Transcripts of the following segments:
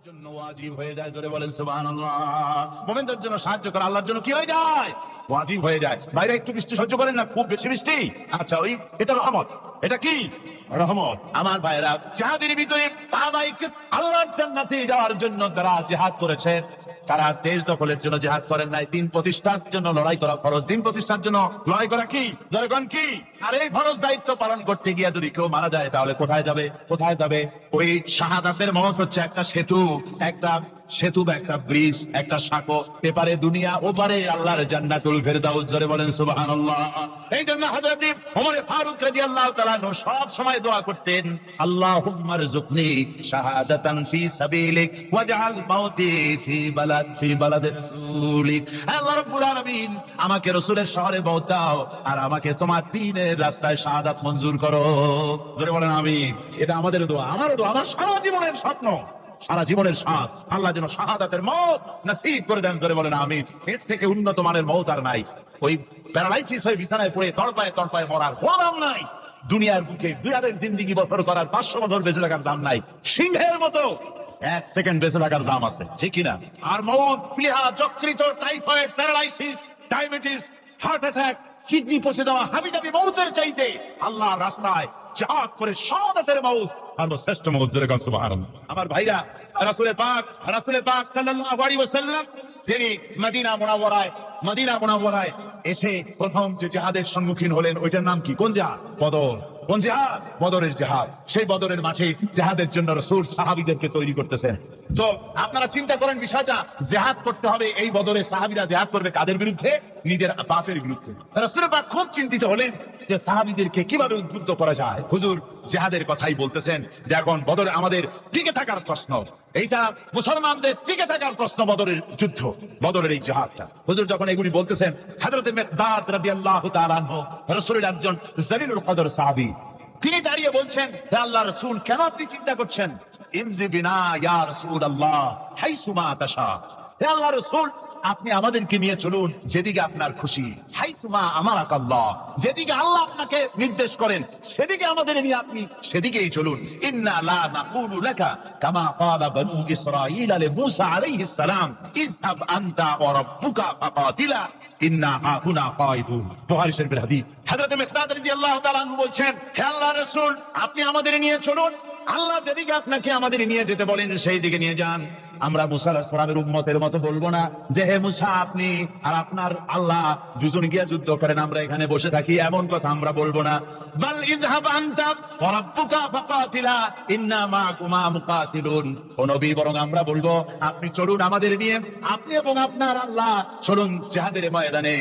জন্য ওয়াজিব হয়ে যায়। জোরে বলেন সুবহানাল্লাহ। মুমিনদের জন্য সাহায্য করা আল্লাহর জন্য কি হয়ে যায়? ওয়াজিব হয়ে যায়। বাইরে একটু বৃষ্টি সহ্য করেন না, খুব বেশি বৃষ্টি, আচ্ছা ওই এটা রহমত। এটা কি রহমত? আমার ভাইরা, জিহাদের ভিতরে তাবাইকে আল্লাহর জান্নাতে যাওয়ার জন্য তারা জিহাদ করেছেন। তারা দেশ দখলের জন্য জিহাদ করেন নাই, দিন প্রতিষ্ঠার জন্য লড়াই করা ফরজ। দিন প্রতিষ্ঠার জন্য লড়াই করা কি জনগণ কি? আর এই ফরজ দায়িত্ব পালন করতে গিয়ে যদি কেউ মারা যায় তাহলে কোথায় যাবে? কোথায় যাবে? ওই শাহাদাতের মহৎ হচ্ছে একটা সেতু, একটা সেতু বা একটা ব্রিজ, একটা সাঁকো, এপারে দুনিয়া ওপারে আল্লাহর জান্নাতুল ফেরদাউস। জোরে বলেন সুবহানাল্লাহ। এই জন্য হযরত ওমর ফারুক রাদিয়াল্লাহু তাআলা সব সময় দোয়া করতেন, আল্লাহুম্মা রযুকনি শাহাদাতান ফি সাবিলিক ওয়াজআল মাউতি ফি বালাদি রাসূলিক। আল্লাহ রাব্বুল আলামিন, আমাকে রাসূলের শহরে পৌঁছাও আর আমাকে তোমার দ্বীনের রাস্তায় শাহাদাত মঞ্জুর করো। জোরে বলেন আমিন। এটা আমাদের দোয়া, আমারও দোয়া, আমার সারা জীবনের স্বপ্ন, সারা জীবনের স্বাদ আল্লাহ যেন শাহাদাতের মওত নসিব করে দেন। ধরে বলেন আমিন। এর থেকে উন্নত মানের মওত আর নাই। ওই প্যারালাইসিস হয়ে বিছানায় পড়ে তড়পায় তড়পায় মরার কোনো দাম নাই। দুনিয়ার বুকে দুনিয়ার জিন্দেগি বছর করার 500 বছর বেঁচে থাকার দাম নাই। সিংহের মতো 1 সেকেন্ড বেঁচে থাকার দাম আছে, ঠিক কিনা? আর মওত, প্লিহা, যকৃত, typhoid, paralysis, diabetes, heart attack, kidney পচে যাওয়া, হাবিজাবি মওতের চাইতে আল্লাহর রাস্তায় জিহাদ করে শাহাদাতের মওত সর্বশ্রেষ্ঠ মওত। জোরে বলেন সুবহানাল্লাহ। আমার ভাইরা, রাসূলের পাক সাল্লাল্লাহু আলাইহি ওয়াসাল্লাম তিনি মদিনা মুনাওয়ারায় এসে প্রথম যে জিহাদের সম্মুখীন হলেন ওইটার নাম কি? কোন জিহাদ? বদর। কোন জিহাদ? বদরের জিহাদ। সেই বদরের মাঠে জিহাদের জন্য রাসূল সাহাবীদেরকে তৈরি করতেছেন। তো আপনারা চিন্তা করেন বিষয়টা, জিহাদ করতে হবে, এই বদরে সাহাবীরা জিহাদ করবে কাদের বিরুদ্ধে? নিজের বাপের বিরুদ্ধে। রাসূল পাক খুব চিন্তিত হলেন যে সাহাবীদেরকে কিভাবে উদ্বুদ্ধ করা যায়। হুজুর জিহাদের কথাই বলতেছেন যে এখন বদরে আমাদের টিকে থাকার প্রশ্ন, এইটা মুসলমানদের টিকে থাকার প্রশ্ন, বদরের যুদ্ধ, বদরের এই জিহাদটা। হুজুর যখন এগুলি বলতেছেন, হযরত মিকদাদ রাদিয়াল্লাহু তাআলা আনহু রাসূলের একজন জলিলুল কদর সাহাবী, তিনি দাঁড়িয়ে বলছেন, হে আল্লাহর রাসূল, কেন আপনি চিন্তা করছেন? ইমজি বিনা ইয়া রাসূলুল্লাহ হাইসুমা তাশা। হে আল্লাহর রাসূল, আপনি আমাদেরকে নিয়ে চলুন যেদিকে আপনার খুশি। হাইসুমা আমারাকাল্লাহ, যেদিকে আল্লাহ আপনাকে নির্দেশ করেন সেদিকে আমাদের নিয়ে আপনি সেদিকেই চলুন। ইন্না লা নাকুলু লাকা কামা ক্বালা বনু ইসরাঈল লিমূসা আলাইহিস সালাম, ইযহাব আনতা ওয়া রাব্বুকা ফাকাতিলা ইন্না হাহুনা কাঈদুন। বুখারী শরীফের হাদিস। হযরত মিকদাদ রাদিয়াল্লাহু তাআলা আনহু বলছেন, হে আল্লাহর রাসূল, আপনি আমাদের নিয়ে চলুন, আল্লাহ যেদিকে আপনাকে আমাদের নিয়ে যেতে বলেন সেই দিকে নিয়ে যান। আমরা মুসা আলাইহিস সালামের উম্মতের মতো বলবো না যে হে মুসা, আপনি আর আপনার আল্লাহ দুজন গিয়া যুদ্ধ করেন, আমরা এখানে বসে থাকি, এমন কথা আমরা বলবো না। বাল ইযহাব আনতা ওয়া রাব্বুকা ফাকাতিলা ইন্না মাআকুমা মুকাতিলুন। ও নবী, বরং আমরা বলবো আপনি চলুন আমাদের নিয়ে, আপনি এবং আপনার আল্লাহ চলুন জিহাদের ময়দানে,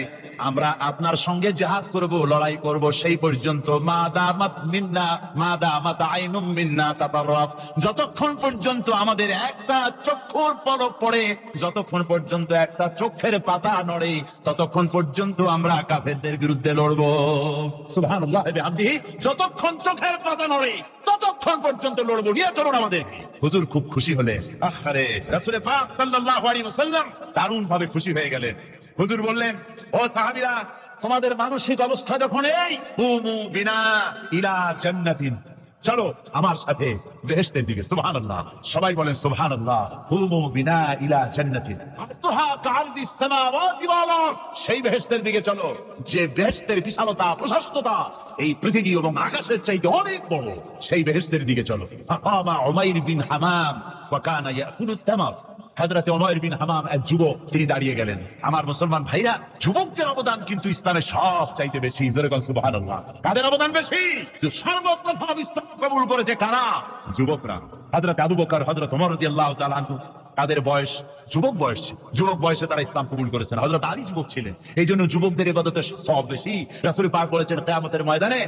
আমরা আপনার সঙ্গে জিহাদ করব, লড়াই করব সেই পর্যন্ত। মা দামাত মিন্না মা দামাত আইনুম মিন্না তাতারাফ, যতক্ষণ পর্যন্ত আমাদের একটা চক্ষুর পলক পড়ে, যতক্ষণ পর্যন্ত একটা চোখের পাতা নড়ে, ততক্ষণ পর্যন্ত আমরা কাফেরদের বিরুদ্ধে লড়ব। সুবহানাল্লাহ বিহামদিহি, যতক্ষণ চোখের পাতা নড়ে ততক্ষণ পর্যন্ত লড়ব, নিয়ে চলুন আমাদের। হুজুর খুব খুশি হলেন। আরে রাসূল পাক সাল্লাল্লাহু আলাইহি ওয়াসাল্লাম দারুণ ভাবে খুশি হয়ে গেলেন। হুজুর বললেন, ও সাহাবীরা, তোমাদের মানসিক অবস্থা যখন এই, কুমু বিনা ইলা জান্নাতিন, চলো আমার সাথে বেহেশতের দিকে। সুবহানাল্লাহ, সবাই বলেন সুবহানাল্লাহ। কুমু বিনা ইলা জান্নাতিন আরদুহা কাআরদিস সামাওয়াতি ওয়াল আরদ, সেই বেহেশতের দিকে চলো যে বেহেশতের বিশালতা প্রশস্ততা এই পৃথিবী এবং আকাশের চাইতে অনেক বড়, সেই বেহেশতের দিকে চলো। ফাকামা উমাইর বিন হামাম ওয়া কানা ইয়াকুলুত তামার। হযরত উমাইর বিন হামাম এক যুবক, তিনি দাঁড়িয়ে গেলেন। আমার মুসলমান ভাইরা, যুবকদের অবদান কিন্তু ইসলামে সব চাইতে বেশি। জোরে বলেন সুবহানাল্লাহ। কাদের অবদান বেশি? সর্বপ্রথম ইসলাম কবুল করেছে কারা? যুবকরা। হযরত আবু বকর, হযরত ওমর রাদিয়াল্লাহু তাআলা আনহু, তাদের বয়স যুবক বয়সে তারা ইসলাম কবুল করেছেন। হযরত আলী যুবক ছিলেন, এই জন্য যুবকদের ইবাদতের সব বেশি। রাসূল পাক বলেছেন, কিয়ামতের ময়দানে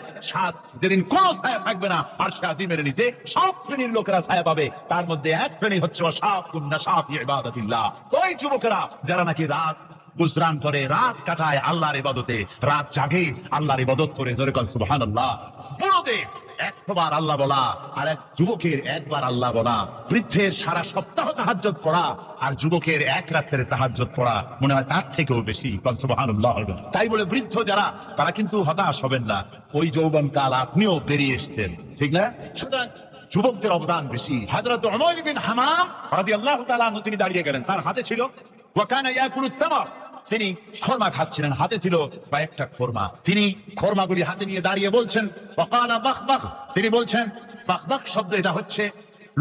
যেদিন কোন ছায়া থাকবে না, আরশে আজিমের নিচে সব শ্রেণীর লোকেরা ছায়া পাবে, তার মধ্যে এক শ্রেণী হচ্ছে ওয়াশাকুন নাশাফি ইবাদাতিল্লাহ, ওই যুবকেরা যারা নাকি রাত গুজরান করে, রাত কাটায় আল্লাহর ইবাদতে, রাত জাগে আল্লাহর ইবাদত করে। জোরে বলেন সুবহানাল্লাহ। বড়দের একবার আল্লাহ বলা আর এক যুবকের একবার আল্লাহ বলা, বৃদ্ধের সারা সপ্তাহ তাহাজ্জুদ পড়া আর যুবকের এক রাতের তাহাজ্জুদ পড়া মনে হয় তার থেকেও বেশি। সুবহানাল্লাহ। তাই বলে বৃদ্ধ যারা, তারা কিন্তু হতাশ হবেন না, ওই যৌবনকাল আপনিও বেরিয়ে এসছেন, ঠিক না? সুতরাং যুবকদের অবদান বেশি। হযরত উমর ইবনে হামাম রাদিয়াল্লাহু তাআলা আনহু তিনি দাঁড়িয়ে গেলেন, তার হাতে ছিল ওয়া কানা ইয়াকুলুত তামার, তিনি খরমা খাচ্ছিলেন, হাতে ছিল কয়েকটা খরমা। তিনি খরমাগুলি হাতে নিয়ে দাঁড়িয়ে বলছেন ফাকালা বাখবাখ, তিনি বলছেন বাখবাখ শব্দ এটা হচ্ছে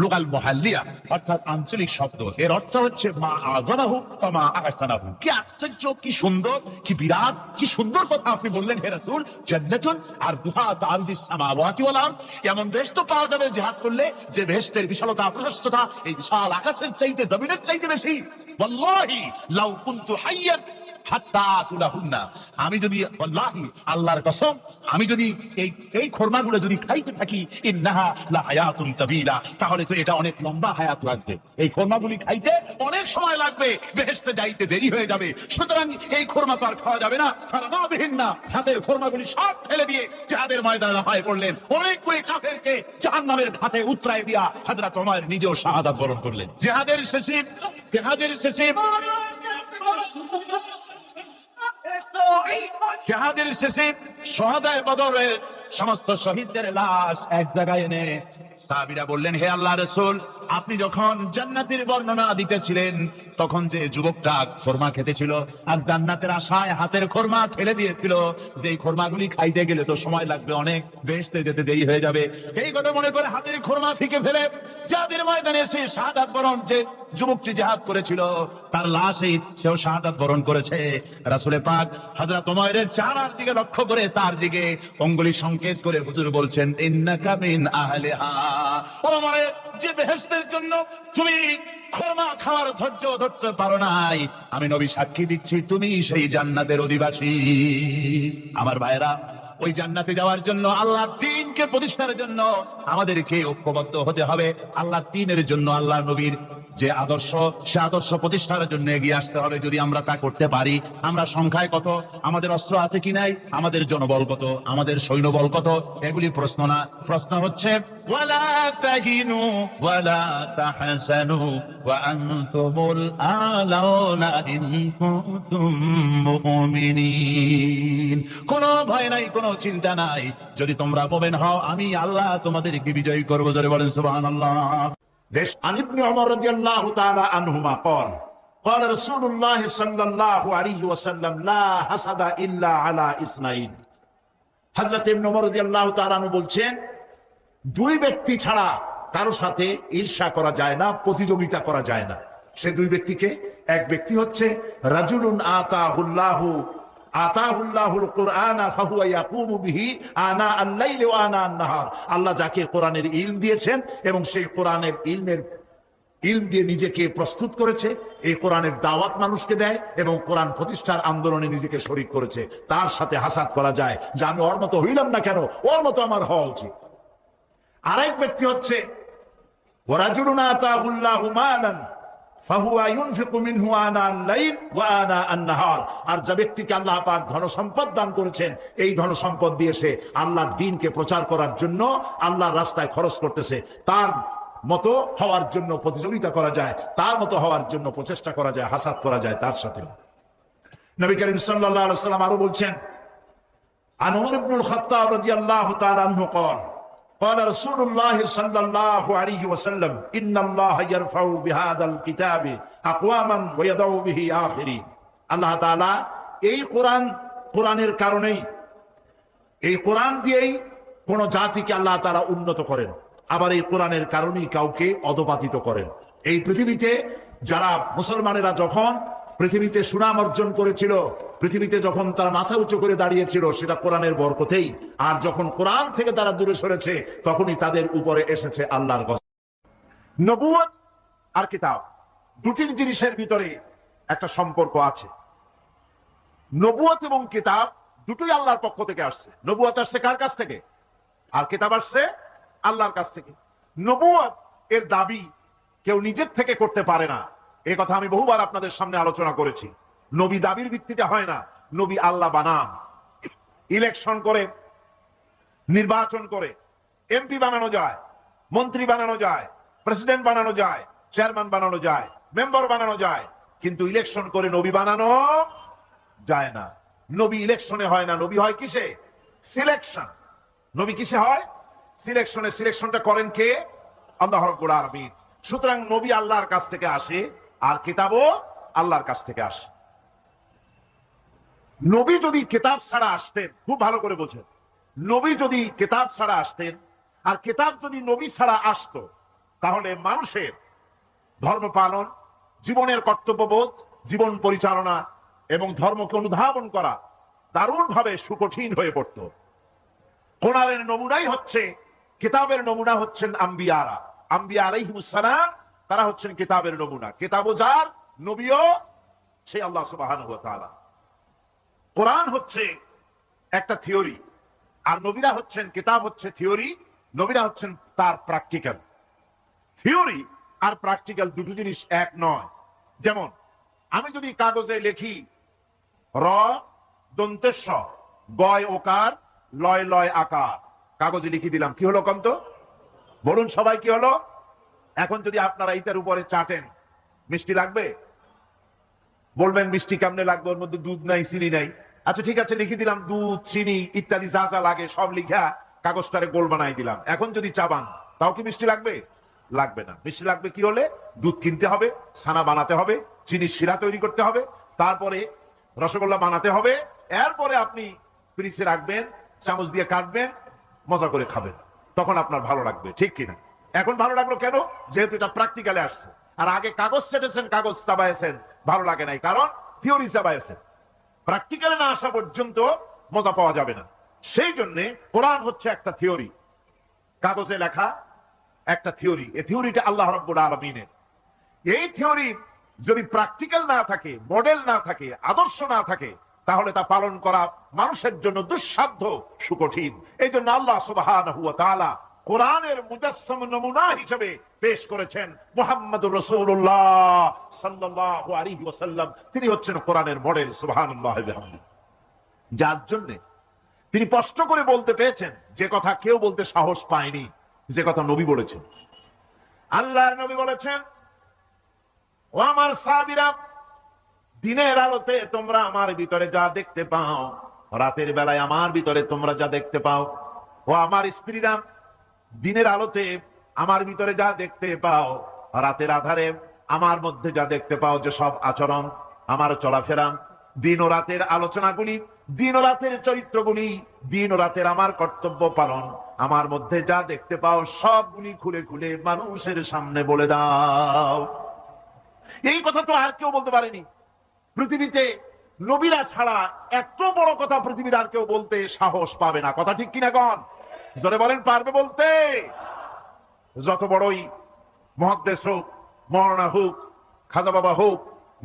লুগাল মুহাল্লিয়া, অর্থাৎ আঞ্চলিক শব্দ। এর অর্থ হচ্ছে মা আযমাহু ওয়া মা আহসানাহু। কি আশ্চর্য, কি সুন্দর, কি বিরাট, কি সুন্দর কথা আপনি বললেন হে রাসূল। জান্নাতুন আরদুহা কাআরদিস সামাওয়াতি ওয়াল আরদ, এমন বেশ তো পাওয়া যাবে জিহাদ করলে যে বেহেশতের বিশালতা প্রশস্ততা এই বিশাল আকাশের চাইতে জমিনের চাইতে বেশি। ওয়াল্লাহি লাউ কুনতু হাইয়ান হাত্তা তুলাহুন্না, আমি যদি ওয়াল্লাহি আল্লাহর কসম, আমি যদি এই খরমাগুলো যদি খাইতে থাকি ইন্নাহা লা হায়াতুন তাবিলা, তাহলে তো এটা অনেক লম্বা হায়াত লাগবে। এই খরমাগুলি খাইতে অনেক সময় লাগবে, বেহেশতে যাইতে দেরি হয়ে যাবে। সুতরাং এই খরমা তো আর খাওয়া যাবে না, ফারাদাবিহিন না, হাতের খরমাগুলি সব ফেলে দিয়ে জিহাদের ময়দানে লাফায় পড়লেন। অনেকগুলি কাফেরকে জাহান্নামের ঘাটে উতরায় দিয়া হযরত ওমর নিজেও শাহাদাত বরণ করলেন। জিহাদের শেষে জিহাদের শেষে শহাদায়ে বদরের সমস্ত শহীদদের লাশ এক জায়গায় এনে সাহাবীরা বললেন হে আল্লাহর রাসূল, আপনি যখন জান্নাতের বর্ণনা দিতেছিলেন তখন যে যুবকটা খরমা খেতেছিল আর জান্নাতের আশায় হাতের খরমা ফেলে দিয়েছিল, যে খরমাগুলি খাইতে গেলে তো সময় লাগবে অনেক, বেহেশতে যেতে দেরি হয়ে যাবে, এই কথা মনে করে হাতের খরমা ফিকে ফেলে জিহাদের ময়দানে এসে শাহাদাত বরণ, যে যুবকটি জিহাদ করেছিল তার লাশই সেও শাহাদাত বরণ করেছে। রাসূল পাক হযরত ওমরের চেহারার দিকে লক্ষ্য করে তার দিকে অঙ্গুলি সংকেত করে হুজুর বলছেন ইন্নাকা মিন আহলিহা, ওমরে যে বেহেশতের জন্য তুমি খরমা খাওয়ার ধৈর্য ধরতে পারো নাই, আমি নবী সাক্ষী দিচ্ছি তুমি সেই জান্নাতের অধিবাসী। আমার ভাইরা, ওই জান্নাতে যাওয়ার জন্য আল্লাহর দ্বীনকে প্রতিষ্ঠার জন্য আমাদেরকে ঐক্যবদ্ধ হতে হবে। আল্লাহর দ্বীনের জন্য আল্লাহ নবীর যে আদর্শ, সে আদর্শ প্রতিষ্ঠার জন্য এগিয়ে আসতে হবে। যদি আমরা তা করতে পারি, আমরা সংখ্যায় কত, আমাদের অস্ত্র আছে কি নাই, আমাদের জনবল কত, আমাদের সৈন্যবল কত, এগুলি প্রশ্ন না। প্রশ্ন হচ্ছে ওয়ালা তাহিনু ওয়ালা তাহসানু ওয়া আনতুমুল আলাউনা ইন কুনতুম মুমিনিন। কোনো ভয় নাই, কোনো চিন্তা নাই, যদি তোমরা মুমিন হও আমি আল্লাহ তোমাদেরকে বিজয়ী করব। জোরে বলেন সুবহানাল্লাহ। عن ابن عمر رضي الله تعالى عنهما قال قال رسول الله صلى الله عليه وسلم لا حسد إلا على اثنين। হযরত ইবনে ওমর রাদিয়াল্লাহু তাআলা আনহু বলছেন, দুই ব্যক্তি ছাড়া কারো সাথে ঈর্ষা করা যায় না, প্রতিযোগিতা করা যায় না। সে দুই ব্যক্তিকে, এক ব্যক্তি হচ্ছে রাজুলুন আতাহুল্লাহুল কুরআনা ফাহুয়া ইয়াকুমু বিহি আনা আল-লাইলি ওয়া আনা আন-নাহার। আল্লাহ যাকে কোরআনের ইলম দিয়েছেন এবং সেই কোরআনের ইলম দিয়ে নিজেকে প্রস্তুত করেছে, এই কোরআনের দাওয়াত মানুষকে দেয় এবং কোরআন প্রতিষ্ঠার আন্দোলনে নিজেকে শরীক করেছে, তার সাথে হাসাদ করা যায় যে আমি ওর মতো হইলাম না কেন, ওর মতো আমার হওয়া উচিত। আরেক ব্যক্তি হচ্ছে ওয়ারাজুলুন আতাহুল্লাহু মালান ফাহুয়া ইউনফিকু মিনহু আনা আল-লাইল ওয়া আনা আন-নাহার। আর যে ব্যক্তিকে আল্লাহ পাক ধন সম্পদ দান করেছেন, এই ধন সম্পদ দিয়ে সে আল্লাহর দ্বীনকে প্রচার করার জন্য আল্লাহর রাস্তায় খরচ করতেছে, তার মতো হওয়ার জন্য প্রতিযোগিতা করা যায়, তার মতো হওয়ার জন্য প্রচেষ্টা করা যায়, হাসাদ করা যায় তার সাথে। নবী করিম সাল্লাল্লাহু আলাইহি ওয়াসাল্লাম আরো বলছেন আন উমর ইবনুল খাত্তাব রাদিয়াল্লাহু তাআলা আনহু قال قال رسول الله صلى الله عليه وسلم إن الله يرفع بهذا الكتاب أقواما ويضع به آخرين। আল্লাহ তাআলা এই কোরআনের কারণেই, এই কোরআন দিয়েই কোন জাতিকে আল্লাহ তাআলা উন্নত করেন, আবার এই কোরআনের কারণেই কাউকে অধপাতিত করেন। এই পৃথিবীতে যারা মুসলমানেরা যখন পৃথিবীতে সুনাম অর্জন করেছিল, পৃথিবীতে যখন তারা মাথা উঁচু করে দাঁড়িয়েছিল, সেটা কোরআনের বরকতেই। আর যখন কোরআন থেকে তারা দূরে সরেছে, তখনই তাদের উপরে এসেছে আল্লাহর গজব। নবুয়ত আর কিতাব দুটির জিনিসের ভিতরে একটা সম্পর্ক আছে। নবুয়ত এবং কিতাব দুটোই আল্লাহর পক্ষ থেকে আসছে। নবুয়ত আসছে কার কাছ থেকে? আর কিতাব আসছে আল্লাহর কাছ থেকে। নবুয়ত এর দাবি কেউ নিজের থেকে করতে পারে না, এই কথা আমি বহুবার আপনাদের সামনে আলোচনা করেছি। নবী দাবির ভিত্তিতে হয় না, নবী আল্লাহ বানান। ইলেকশন করে, নির্বাচন করে এমপি বানানো যায়, মন্ত্রী বানানো যায়, প্রেসিডেন্ট বানানো যায়, চেয়ারম্যান বানানো যায়, মেম্বার বানানো যায়, কিন্তু ইলেকশন করে নবী বানানো যায় না। নবী ইলেকশনে হয় না, নবী হয় কিসে? সিলেকশন। নবী কিসে হয়? সিলেকশনে। সিলেকশনটা করেন কে? আল্লাহ রাব্বুল আলামিন। সুতরাং নবী আল্লাহর কাছ থেকে আসে, আর কিতাবও আল্লাহর কাছ থেকে আসে। নবী যদি কিতাব ছাড়া আসতেন, খুব ভালো করে বোঝেন, নবী যদি কিতাব ছাড়া আসতেন আর কিতাব যদি নবী ছাড়া আসতো, তাহলে মানুষের ধর্ম পালন, জীবনের কর্তব্যবোধ, জীবন পরিচালনা এবং ধর্মকে অনুধাবন করা দারুণভাবে সুকঠিন হয়ে পড়ত। কোরআনের নমুনাই হচ্ছে, কিতাবের নমুনা হচ্ছেন আম্বিয়ারা। আম্বিয়া আলাইহিমুস সালাম, তারা হচ্ছেন কিতাবের নমুনা। কিতাবও যার, নবীও সেই আল্লাহ সুবহানাহু ওয়া তাআলা। কোরআন হচ্ছে একটা থিওরি, আর নবীরা হচ্ছেন, কিতাব হচ্ছে থিওরি, নবীরা হচ্ছেন তার প্র্যাকটিক্যাল। থিওরি আর প্র্যাকটিক্যাল দুটো জিনিস এক নয়। যেমন আমি যদি কাগজে লিখি র দন্তেশ গয় ওকার লয় লয় আকার, কাগজে লিখে দিলাম, কি হলো কম তো? বলুন সবাই, কি হলো? এখন যদি আপনারা এইটার উপরে চাটেন, মিষ্টি লাগবে? বলবেন মিষ্টি কেমনে লাগবে, ওর মধ্যে দুধ নাই, চিনি নাই। আচ্ছা ঠিক আছে, লিখে দিলাম দুধ, চিনি ইত্যাদি যা যা লাগে সব লিখা কাগজটারে গোল বানাই দিলাম। এখন যদি চাবান, তাও কি মিষ্টি লাগবে? লাগবে না। মিষ্টি লাগবে কি হলে? দুধ কিনতে হবে, ছানা বানাতে হবে, চিনির শিরা তৈরি করতে হবে, তারপরে রসগোল্লা বানাতে হবে, এরপরে আপনি ফ্রিজে রাখবেন, চামচ দিয়ে কাটবেন, মজা করে খাবেন, তখন আপনার ভালো লাগবে, ঠিক কিনা? এখন ভালো লাগলো কেন? যেহেতু এটা প্র্যাকটিক্যালে আসছে। আর আগে কাগজ চেটেছেন, কাগজ চাবাইছেন, ভালো লাগে নাই, কারণ থিওরি চাবাইছেন। প্র্যাকটিক্যালে না আসা পর্যন্ত মজা পাওয়া যাবে না। সেই জন্য কোরআন হচ্ছে একটা থিওরি, কাগজে লেখা একটা থিওরি। এই থিওরিটা আল্লাহ রাব্বুল আলামিনের। এই থিওরি যদি প্র্যাকটিক্যাল না থাকে, মডেল না থাকে, আদর্শ না থাকে, তাহলে তা পালন করা মানুষের জন্য দুঃসাধ্য, সুকঠিন। এই জন্য আল্লাহ সুবহানাহু ওয়া তাআলা কোরআনের মুজাসসাম নমুনা হিসেবে পেশ করেছেন মুহাম্মদুর রাসূলুল্লাহ সাল্লাল্লাহু আলাইহি ওয়াসাল্লাম। তিনি হচ্ছেন কোরআনের মডেল, সুবহানাল্লাহ ওয়া বিহামদিহি। যার জন্য তিনি স্পষ্ট করে বলতে পেরেছেন যে কথা কেউ বলতে সাহস পায়নি, যে কথা নবী বলেছেন। আল্লাহর নবী বলেছেন, ও আমার সাহাবীরা, দিনের আলোতে তোমরা আমার ভিতরে যা দেখতে পাও, রাতের বেলায় আমার ভিতরে তোমরা যা দেখতে পাও। ও আমার স্ত্রীরা, দিনের আলোতে আমার ভিতরে যা দেখতে পাও, রাতের আধারে আমার মধ্যে যা দেখতে পাও, যে সব আচরণ, আমার চলাফেরা, দিন ও রাতের আলোচনাগুলি, দিন ও রাতের চরিত্রগুলি, দিন ও রাতের আমার কর্তব্য পালন, আমার মধ্যে যা দেখতে পাও সবগুলি খুলে খুলে মানুষের সামনে বলে দাও। এই কথা তো আর কেউ বলতে পারেনি পৃথিবীতে। নবীরা ছাড়া এত বড় কথা পৃথিবীর আর কেউ বলতে সাহস পাবে না। কথা ঠিক কিনা গণ? জোরে বলেন, পারবে বলতে? যত বড়ই মুহাদ্দিস হোক, মাওলানা হোক, খাজা বাবা হোক,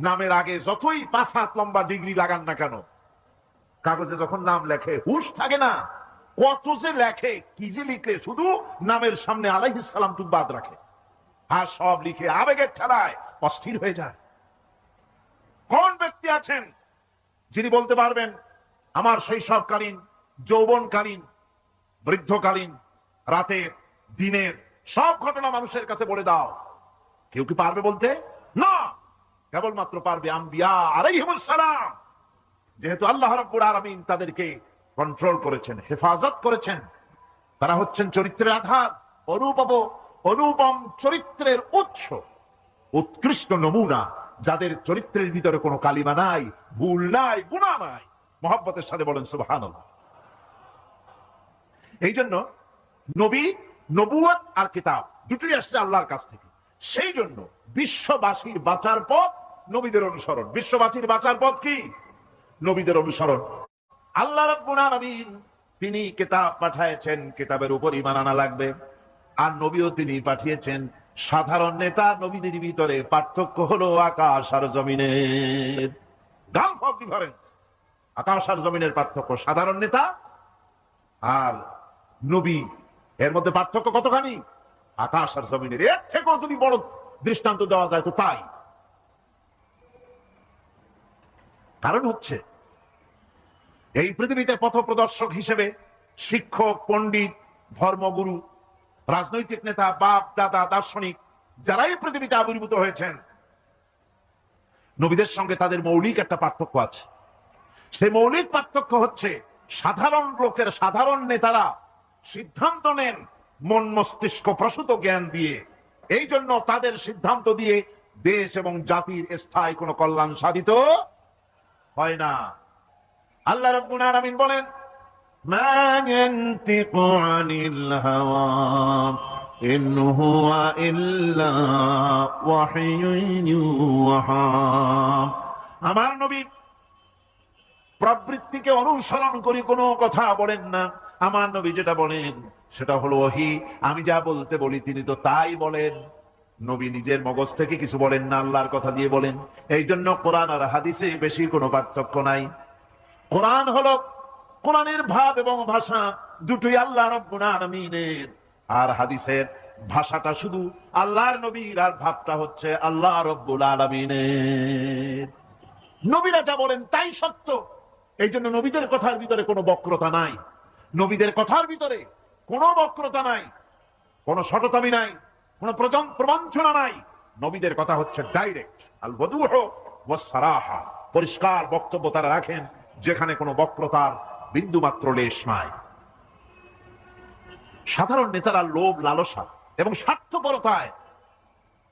নামের আগে যতই 5 হাত লম্বা ডিগ্রি লাগান না কেন, কাগজে যখন নাম লেখে হুশ থাকে না। কত যে লেখে, কি যে লিখলে, শুধু নামের সামনে আলাইহিস সালাম টুক বাদ রাখে, আর সব লিখে আবেগের ঠেলায় অস্থির হয়ে যায়। কোন ব্যক্তি আছেন যিনি বলতে পারবেন আমার শৈশবকালীন, যৌবনকালীন, বৃদ্ধকালীন, রাতের, দিনের সব ঘটনা মানুষের কাছে বলে দাও? কেউ কি পারবে বলতে? না, কেবলমাত্র পারবে আম্বিয়া আলাইহিমুস সালাম। যেহেতু আল্লাহ রাব্বুল আলামিন তাদেরকে কন্ট্রোল করেছেন, হেফাজত করেছেন, তারা হচ্ছেন চরিত্রের আধার, অনুপম চরিত্রের উৎস, উৎকৃষ্ট নমুনা, যাদের চরিত্রের ভিতরে কোনো কালিমা নাই, ভুল নাই, গুনাহ নাই। মুহাব্বতের সাথে বলেন সুবহানাল্লাহ। এই জন্য নবী, নবুয়ত আর কিতাব দুটোই আসছে আল্লাহর কাছ থেকে। সেই জন্য বিশ্ববাসীর বাঁচার পথ নবীদের অনুসরণ। বিশ্ববাসীর বাঁচার পথ কি? নবীদের অনুসরণ। আল্লাহ রাব্বুল আলামিন তিনি কিতাব পাঠিয়েছেন, কিতাবের উপর ঈমান আনা লাগবে। আর নবীও তিনি পাঠিয়েছেন। সাধারণ নেতা নবীদের ভিতরে পার্থক্য হলো আকাশ আর জমিনের। গালফ অফ ডিফারেন্স, আকাশ আর জমিনের পার্থক্য। সাধারণ নেতা আর নবী, এর মধ্যে পার্থক্য কতখানি? আকাশ আর জমিনের। এর থেকেও যদি বড় দৃষ্টান্ত দেওয়া যায় তো তাই। কারণ হচ্ছে এই পৃথিবীতে পথপ্রদর্শক হিসেবে শিক্ষক, পণ্ডিত, ধর্মগুরু, রাজনৈতিক নেতা, বাপ দাদা, দার্শনিক, যারাই পৃথিবীতে আবির্ভূত হয়েছেন, নবীদের সঙ্গে তাদের মৌলিক একটা পার্থক্য আছে। সেই মৌলিক পার্থক্য হচ্ছে সাধারণ লোকের, সাধারণ নেতারা সিদ্ধান্ত নেন মন মস্তিষ্ক প্রসূত জ্ঞান দিয়ে। এই জন্য তাদের সিদ্ধান্ত দিয়ে দেশ এবং জাতির স্থায়ী কোনো কল্যাণ সাধিত হয় না। আল্লাহ রাব্বুল আলামিন বলেন, মা ইয়ানতিকু আনিল হাওয়া ইন হুয়া ইল্লা ওয়াহয়ুন ইউহা। আমার নবী প্রবৃত্তিকে অনুসরণ করে কোনো কথা বলেন না। আমার নবী যেটা বলেন সেটা হলো ওহী। আমি যা বলতে বলি তিনি তো তাই বলেন। নবী নিজের মগজ থেকে কিছু বলেন না, আল্লাহর কথা দিয়ে বলেন। এই জন্য কোরআন আর হাদিসে বেশি কোনো পার্থক্য নাই। কোরআন হলো কোরআনের ভাব এবং ভাষা দুটোই আল্লাহ রাব্বুল আলামিনের, আর হাদিসের ভাষাটা শুধু আল্লাহর নবীর, আর ভাবটা হচ্ছে আল্লাহ রাব্বুল আলামিনের। নবীরা যা বলেন তাই সত্য। এই জন্য নবীদের কথার ভিতরে কোনো বক্রতা নাই, নবীদের কথার ভিতরে কোনো বক্রতা নাই, কোনো শটতামি নাই, কোনো প্রবঞ্চনা নাই। নবীদের কথা হচ্ছে ডাইরেক্ট, আল ওয়াদুহ ওয়াস সারাহা, পরিষ্কার বক্তব্য তারা রাখেন, যেখানে কোনো বক্রতার বিন্দু মাত্র লেশ নাই। সাধারণ নেতারা লোভ, লালসা এবং স্বার্থপরতায়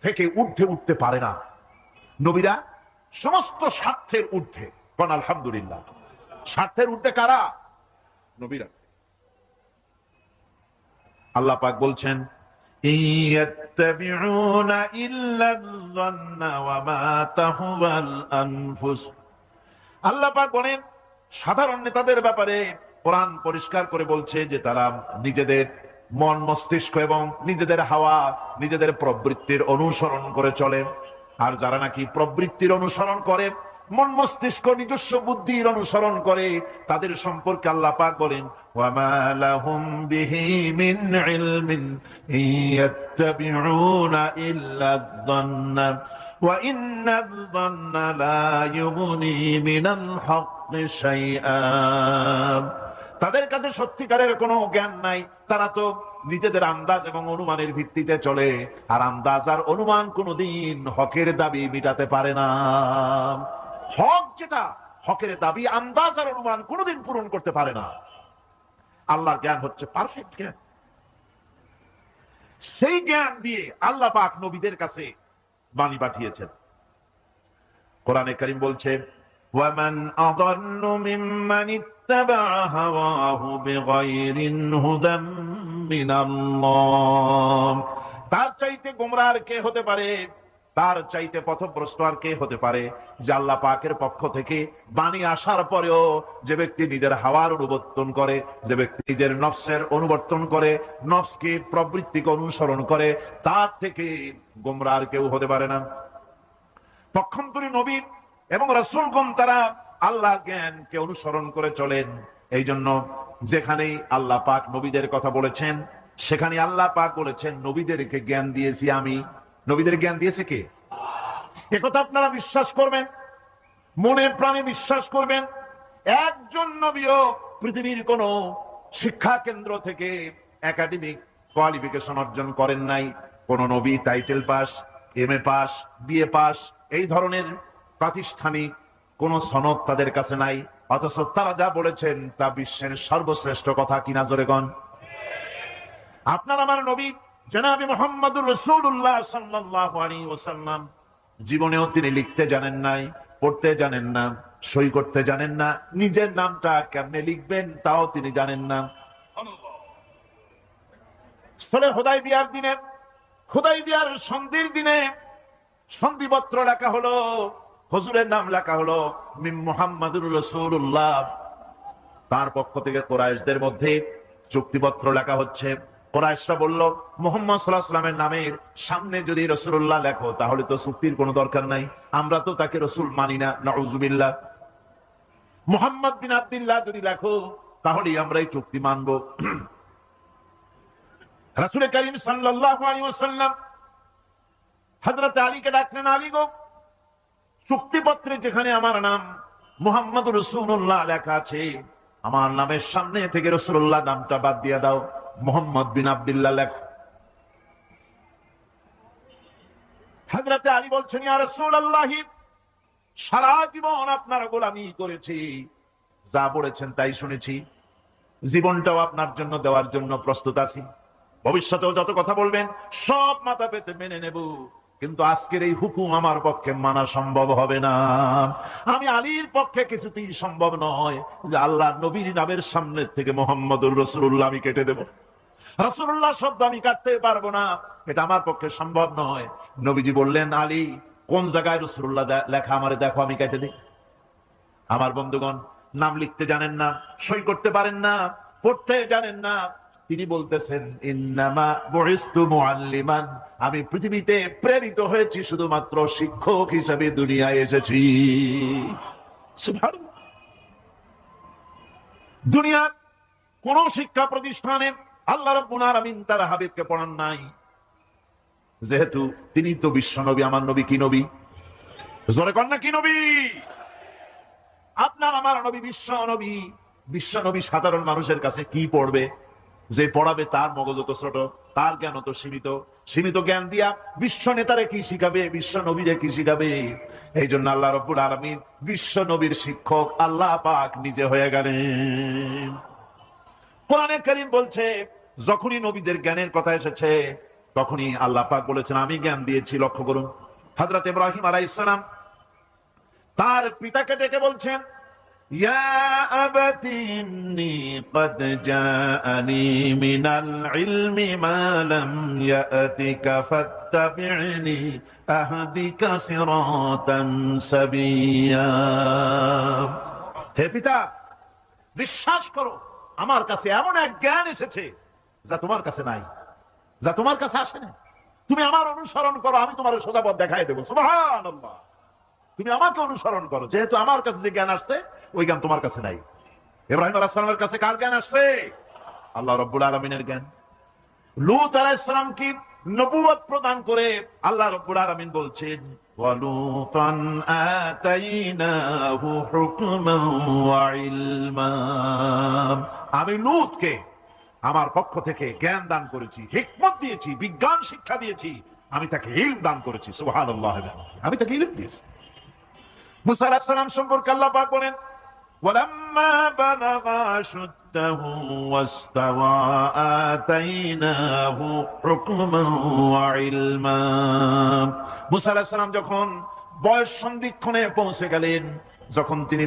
থেকে ঊর্ধ্বে উঠতে পারে না। নবীরা সমস্ত স্বার্থের ঊর্ধ্বে। কোন আলহামদুলিল্লাহ। স্বার্থের ঊর্ধ্বে কারা? নবীরা। আল্লাহ পাক বলছেন, ইয়াত্তাবিউনা ইল্লা যান্না ওয়া মা তাহওয়াল আনফুস। আল্লাহ পাক বলেন সাধারণ নেতাদের ব্যাপারে কোরআন পরিষ্কার করে বলছে যে তারা নিজেদের মন মস্তিষ্ক এবং নিজেদের হাওয়া, নিজেদের প্রবৃত্তির অনুসরণ করে চলে। আর যারা নাকি প্রবৃত্তির অনুসরণ করে, মন মস্তিষ্ক নিজস্ব বুদ্ধির অনুসরণ করে, তাদের সম্পর্কে আল্লাহ পাক বলেন, ওয়ামা লাহুম বিহি মিন ইলমিন ইয়াত্তাবিউনা ইল্লা যান্না ওয়া ইন্নায যান্না লা ইউগনি মিনাল হক্কি শাইআ। তাদের কাছে সত্যিকারের কোনো জ্ঞান নাই। তারা তো নিজেদের আন্দাজ এবং অনুমানের ভিত্তিতে চলে, আর আন্দাজ আর অনুমান কোনোদিন হকের দাবি মিটাতে পারে না। হক যেটা, হকের দাবি আন্দাজ আর অনুমান কোনোদিন পূরণ করতে পারে না। আল্লাহর জ্ঞান হচ্ছে পারফেক্ট জ্ঞান। সেই জ্ঞান দিয়ে আল্লাহ পাক নবীদের কাছে বাণী পাঠিয়েছেন। কোরআনে কারীম বলছে, ওয়ামান আযাল্লু মিম্মান ইত্তাবা'a হাওয়াহু বিগাইরি হুদাম মিনাল্লাহ। তার চাইতে গোমরাহ আর কে হতে পারে, তার চাইতে পথভ্রষ্ট আর কে হতে পারে, যে আল্লাহ পাকের পক্ষ থেকে বাণী আসার পরেও যে ব্যক্তি নিজের হাওয়ার অনুবর্তন করে, যে ব্যক্তি নিজের নফসের অনুবর্তন করে, নফসকে প্রবৃত্তিকে অনুসরণ করে, তার থেকে গোমরাহ আর কেউ হতে পারে না। পক্ষান্তরে নবী এবং রাসূলগণ তারা আল্লাহর জ্ঞানকে অনুসরণ করে চলেন। এই জন্য যেখানেই আল্লাহ পাক নবীদের কথা বলেছেন, সেখানে আল্লাহ পাক বলেছেন নবীদেরকে জ্ঞান দিয়েছি আমি। নবীদের জ্ঞান দিয়েছে কে? একথা আপনারা বিশ্বাস করবেন, মনে প্রাণে বিশ্বাস করবেন। একজন নবীও পৃথিবীর কোন শিক্ষা কেন্দ্র থেকে একাডেমিক কোয়ালিফিকেশন অর্জন করেন নাই। কোন নবী title pass, MA pass, BA pass, এই ধরনের প্রাতিষ্ঠানিক কোন সনদ তাদের কাছে নাই। অথচ তারা যা বলেছেন তা বিশ্বের সর্বশ্রেষ্ঠ কথা কিনা, জোরে গণ। আপনার আমার নবী জনাবে মুহাম্মদুর রাসূলুল্লাহ সাল্লাল্লাহু আলাইহি ওয়াসাল্লাম জীবনেও তিনি লিখতে জানেন নাই, পড়তে জানেন না, সই করতে জানেন না, নিজের নামটা কেমনে লিখবেন তাও তিনি জানেন না। হুদায়বিয়ার দিনে, হুদায়বিয়ার সন্ধির দিনে সন্ধিপত্র লেখা হলো, হুজুরের নাম লেখা হলো মিন মুহাম্মাদুর রাসূলুল্লাহ। তার পক্ষ থেকে কুরাইশদের মধ্যে চুক্তিপত্র লেখা হচ্ছে। কুরাইশরা বলল, মুহাম্মদ সাল্লাল্লাহু আলাইহি ওয়াসাল্লামের নামের সামনে যদি রাসূলুল্লাহ লেখো তাহলে তো চুক্তির কোনো দরকার নাই, আমরা তো তাকে রাসূল মানি না, নাউযুবিল্লাহ। মুহাম্মদ বিন আব্দুল্লাহ যদি লেখো তাহলেই আমরা এই চুক্তি মানব। রাসূল কারীম সাল্লাল্লাহু আলাইহি ওয়াসাল্লাম হযরত আলীকে ডাকলেন, আলী গো, চুক্তিপত্রে যেখানে আমার নাম মুহাম্মদুর রাসূলুল্লাহ লেখা আছে, আমার নামের সামনে থেকে রাসূলুল্লাহ নামটা বাদ দিয়ে দাও, মুহাম্মদ বিন আব্দুল্লাহ লেখো। হযরত আলী বলছেন, ইয়া রাসূলুল্লাহ, সারা জীবন আপনার গোলামি করেছি, যা বলেছেন তাই শুনেছি, জীবনটাও আপনার জন্য দেওয়ার জন্য প্রস্তুত আছি। ভবিষ্যতেও যত কথা বলবেন সব মাথা পেতে মেনে নেব, কিন্তু আজকের এই হুকুম আমার পক্ষে মানা সম্ভব হবে না। আমি আলীর পক্ষে কিছুতেই সম্ভব নয় যে আল্লাহ নবীর নামের সামনে থেকে মোহাম্মদুর রাসূলুল্লাহ আমি কেটে দেব। রাসূলুল্লাহ শব্দ আমি কাটতে পারবো না, এটা আমার পক্ষে সম্ভব নয়। নবীজি বললেন, আলী কোন জায়গায় রাসূলুল্লাহ লেখা আমারে দেখো, আমি কেটে দিই। আমার বন্ধুগণ, নাম লিখতে জানেন না, সই করতে পারেন না, পড়তে জানেন না, তিনি বলতেছেন ইন্নামা বুইস্তু মুআল্লিমান, আমি পৃথিবীতে প্রেরিত হয়েছি শুধুমাত্র শিক্ষক হিসেবে দুনিয়ায় এসেছি। সুবহানাল্লাহ। দুনিয়ার কোন শিক্ষা প্রতিষ্ঠানে আল্লাহ রাব্বুল আলামিন তার হাবিবকে পড়ান নাই, যেহেতু তিনি তো বিশ্ব নবী। আমার নবী কি নবী? জোরে কর না, কি নবী? আপনার আমার নবী বিশ্ব নবী। বিশ্ব নবী সাধারণ মানুষের কাছে কি পড়বে? যে পড়াবে তার মগজ তো ছোট, তার জ্ঞান তো সীমিত। সীমিত জ্ঞান দিয়া বিশ্ব নেতারে কি শিখাবে, বিশ্ব নবীরে কি শিখাবে? এই জন্য আল্লাহ রাব্বুল আলামিন বিশ্ব নবীর শিক্ষক আল্লাহ পাক নিজে হয়ে গেলেন। কোরআনে কারীম বলছে, যখনই নবীদের জ্ঞানের কথা এসেছে তখনই আল্লাহ পাক বলেছেন আমি জ্ঞান দিয়েছি। লক্ষ্য করুন, হযরত ইব্রাহিম আলাইহিস সালাম তার পিতাকে ডেকে বলছেন, ইয়া আবাতি ইন্নী ক্বাদ জাআনি মিনাল ইলমি মা লাম ইয়াতিকা ফাত্তাবি'নি আহদিকা সিরাতান সাবিয়্যা। হে পিতা, বিশ্বাস করো, আমার কাছে এমন এক জ্ঞান এসেছে যা তোমার কাছে নাই, যা তোমার কাছে আসে না। তুমি আমার অনুসরণ করো, আমি তোমার সোজা পথ দেখাই দেবো। সুবহানাল্লাহ। তুমি আমাকে অনুসরণ করো, যেহেতু আমার কাছে যে জ্ঞান আসছে ওই জ্ঞান তোমার কাছে নাই। ইব্রাহিম আলাইহিস সালামের কাছে কার জ্ঞান আসছে? আল্লাহ রাব্বুল আলামিনের জ্ঞান। লূত আলাইহিস সালামকে নবুয়ত প্রদান করে আল্লাহ রাব্বুল আলামিন বলছেন, ওয়ালুতান আতাইনাহু হুকমান ওয়া ইলমা, আমি লূতকে আমার পক্ষ থেকে জ্ঞান দান করেছি, হিকমত দিয়েছি, বিজ্ঞান শিক্ষা দিয়েছি, আমি তাকে ইলম দান করেছি। সুবহানাল্লাহ। আমি তাকে ইলম দিয়েছি। মুসা আলাইহিস সালাম সম্পর্কে আল্লাহ পাক বলেন, ওয়ালাম্মা বালাগা আশুদ্দাহু ওয়াস্তাওয়া আতাইনাহু হুকমান ওয়া ইলমা। মুসা আলাইহিস সালাম যখন বয়স সন্ধিক্ষণে পৌঁছে গেলেন, যখন তিনি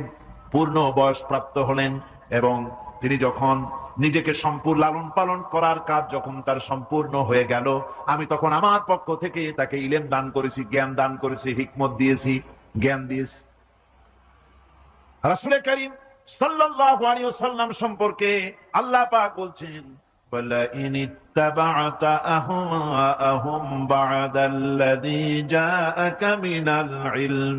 পূর্ণ বয়স প্রাপ্ত হলেন এবং তিনি যখন নিজেকে সম্পূর্ণ লালন পালন করার কাজ যখন তার সম্পূর্ণ হয়ে গেল, আমি তখন আমার পক্ষ থেকে তাকে ইলম দান করেছি, জ্ঞান দান করেছি, হিকমত দিয়েছি, জ্ঞান দিয়েছি। রাসূল কারীম সাল্লাল্লাহু আলাইহি ওয়াসাল্লাম সম্পর্কে আল্লাহ পাক বলছেন, ওয়ালা ইন ইত্তাবা'তা আহওয়াআহুম বা'দাল্লাযী জাআকা মিনাল ইলম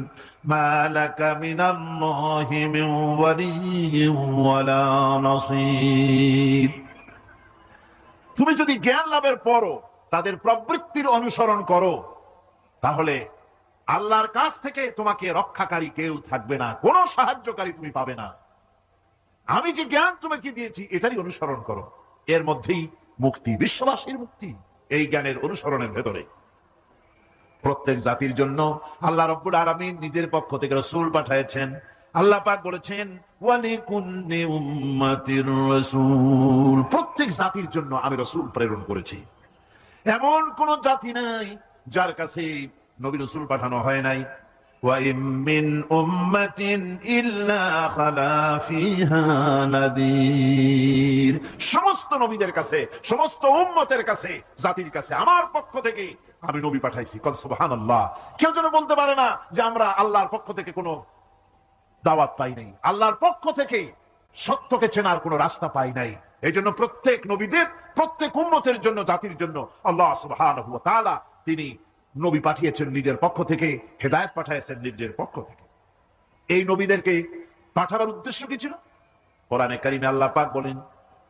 মা লাকা মিনাল্লাহি মিন ওয়ালিয়্যিন ওয়ালা নাসীর। তুমি যদি জ্ঞান লাভের পরও তাদের প্রবৃত্তির অনুসরণ করো, তাহলে আল্লাহর কাছ থেকে তোমাকে রক্ষাকারী কেউ থাকবে না, কোনো সাহায্যকারী তুমি পাবে না। আমি যে জ্ঞান তোমাকে দিয়েছি এটারই অনুসরণ করো, এর মধ্যেই মুক্তি, বিশ্ববাসীর মুক্তি এই জ্ঞানের অনুসরণের ভেতরে। প্রত্যেক জাতির জন্য আল্লাহ রাব্বুল আলামিন নিজের পক্ষ থেকে রাসূল পাঠিয়েছেন। আল্লাহ পাক বলেছেন, ওয়ালিকুল্লি উম্মাতির রাসূল, প্রত্যেক জাতির জন্য আমি রাসূল প্রেরণ করেছি। এমন কোন জাতি নাই যার কাছে নবী রাসূল পাঠানো হয় নাই। ওয়া ইম মিন উম্মাতিন ইল্লা খালা ফিহা নাযীর, সমস্ত নবীদের কাছে, সমস্ত উম্মতের কাছে, জাতির কাছে আমার পক্ষ থেকে আমি নবী পাঠাইছি। কল সুবহানাল্লাহ। কেউ যেন বলতে পারে না যে আমরা আল্লাহর পক্ষ থেকে কোনো দাওয়াত পাই নাই, আল্লাহর পক্ষ থেকে সত্যকে চেনার কোনো রাস্তা পাই নাই। এই জন্য প্রত্যেক নবীদের, প্রত্যেক উম্মতের জন্য, জাতির জন্য আল্লাহ সুবহানাহু ওয়া তাআলা তিনি নবী পাঠিয়েছেন নিজের পক্ষ থেকে, হেদায়েত পাঠিয়েছেন নিজের পক্ষ থেকে। এই নবীদেরকে পাঠাবার উদ্দেশ্য কি ছিল? কোরআনে কারিমে আল্লাহ পাক বলেন,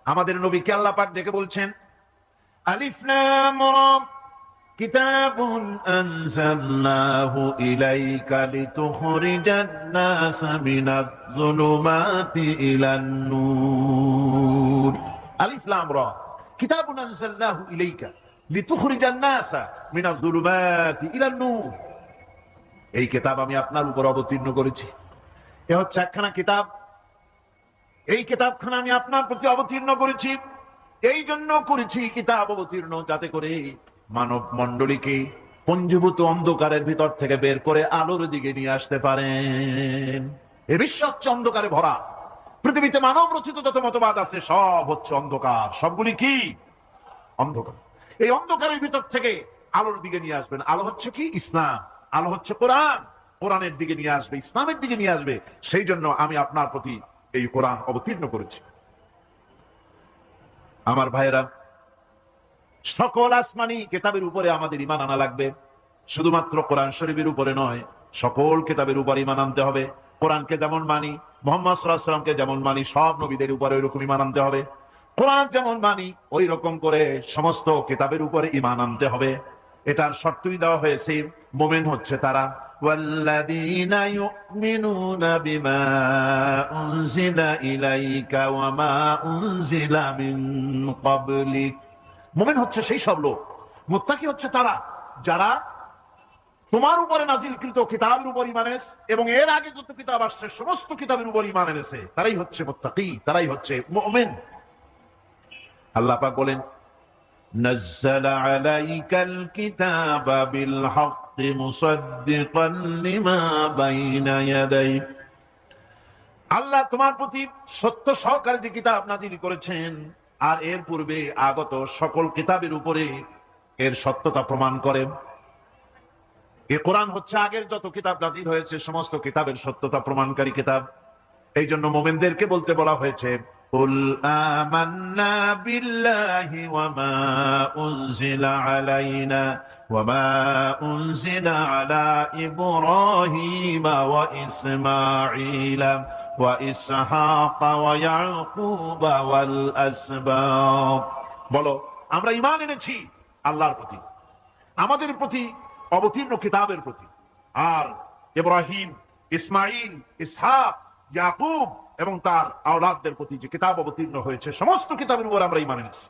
আমাদের নবীকে আল্লাহ পাক ডেকে বলছেন, আলিফ লাম রা কিতাবুন আনজালনাহু ইলাইকা লিতুখরিজান নাসা মিনাজ যুলুমাতি ইলান নূর। আলিফ লাম রা কিতাবুন আনজালনাহু ইলাইকা লিতুখরিজান নাসা মিনাজ যুলুমাতি ইলান নূর। এই কিতাব আমি আপনার উপর অবতীর্ণ করেছি। এ হচ্ছে একখানা কিতাব, এই কিতাবখানা আমি আপনার প্রতি অবতীর্ণ করেছি এই জন্য করেছি কিতাব অবতীর্ণ, যাতে করে মানব মণ্ডলীকে পঞ্জীভূত অন্ধকারের ভিতর থেকে বের করে আলোর দিকে নিয়ে আসতে পারেন। এ বিশ্ব হচ্ছে অন্ধকারে ভরা। পৃথিবীতে মানব রচিত যত মতবাদ আছে সব হচ্ছে অন্ধকার। সবগুলি কি? অন্ধকার। এই অন্ধকারের ভিতর থেকে আলোর দিকে নিয়ে আসবেন। আলো হচ্ছে কি? ইসলাম। আলো হচ্ছে কোরআন। কোরআনের দিকে নিয়ে আসবে, ইসলামের দিকে নিয়ে আসবে। সেই জন্য আমি আপনার প্রতি এই কোরআন অবতীর্ণ করেছি। আমার ভাইয়েরা, সকল আসমানি কিতাবের উপরে আমাদের ঈমান আনা লাগবে। শুধুমাত্র কোরআন শরীফের উপরে নয়, সকল কিতাবের উপর ঈমান আনতে হবে। কোরআনকে যেমন মানি, মুহাম্মদ সাল্লাল্লাহু আলাইহি ওয়াসাল্লামকে যেমন মানি, সব নবীদের উপরে ওইরকম ঈমান আনতে হবে। কোরআন যেমন মানি ওই রকম করে সমস্ত কিতাবের উপরে ঈমান আনতে হবে। এটার শর্তই দেওয়া হয়েছে, মুমিন হচ্ছে তারা ওয়াল্লাযীনা ইউমিনুনা বিমা উনজিলা ইলাইকা ওয়া মা উনজিলা মিন ক্বাবলিক। মুমিন হচ্ছে সেই সব লোক, মুত্তাকি হচ্ছে তারা যারা তোমার উপরে নাজিলকৃত কিতাবের উপর ঈমান এনেছে এবং এর আগে যত কিতাব আসছে সমস্ত কিতাবের উপর ঈমান এনেছে। তারাই হচ্ছে মুত্তাকি, তারাই হচ্ছে মুমিন। আল্লাহ পাক বলেন, নাযালা আলাইকাল কিতাবা বিল হাক্কি মুসাদ্দিকান লিমা বাইনা ইয়াদাইহি। আল্লাহ তোমার প্রতি সত্য সহকারে যে কিতাব নাজিল করেছেন আর এর পূর্বে আগত সকল কিতাবের উপরে এর সত্যতা প্রমাণ করে। এই কোরআন হচ্ছে আগের যত কিতাব নাজিল হয়েছে সমস্ত কিতাবের সত্যতা প্রমাণকারী কিতাব। এই জন্য মুমিনদেরকে বলতে বলা হয়েছে, কুল আমান্না বিল্লাহি ওয়া মা উনজিলা আলাইনা ওয়া মা উনজিলা আলা ইব্রাহিমা ওয়া ইসমাঈলা ওয়া ইসহাকা ওয়া ইয়াকুবা ওয়াল আসবাত। বলো, আমরা ঈমান এনেছি আল্লাহর প্রতি, আমাদের প্রতি অবতীর্ণ কিতাবের প্রতি, আর ইব্রাহিম, ইসমাইল, ইসহাক, ইয়াকুব এবং তার আওলাদদের প্রতি যে কিতাব অবতীর্ণ হয়েছে সমস্ত কিতাবের উপর আমরা ঈমান এনেছি।